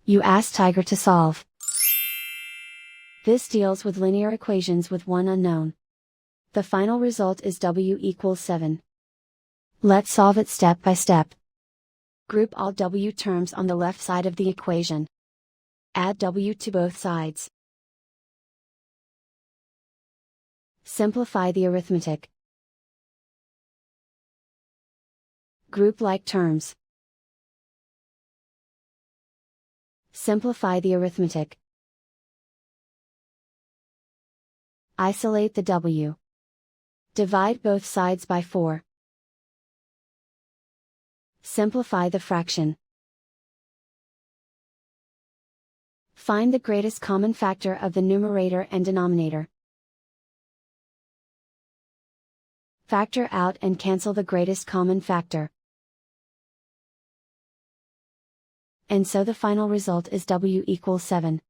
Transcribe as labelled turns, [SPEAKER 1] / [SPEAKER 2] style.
[SPEAKER 1] You ask Tiger to solve. This deals with linear equations with one unknown. The final result is W equals 7. Let's solve it step by step. Group all W terms on the left side of the equation. Add W to both sides. Simplify the arithmetic. Group like terms. Simplify the arithmetic. Isolate the W. Divide both sides by 4. Simplify the fraction. Find the greatest common factor of the numerator and denominator. Factor out and cancel the greatest common factor. And so the final result is W equals 7.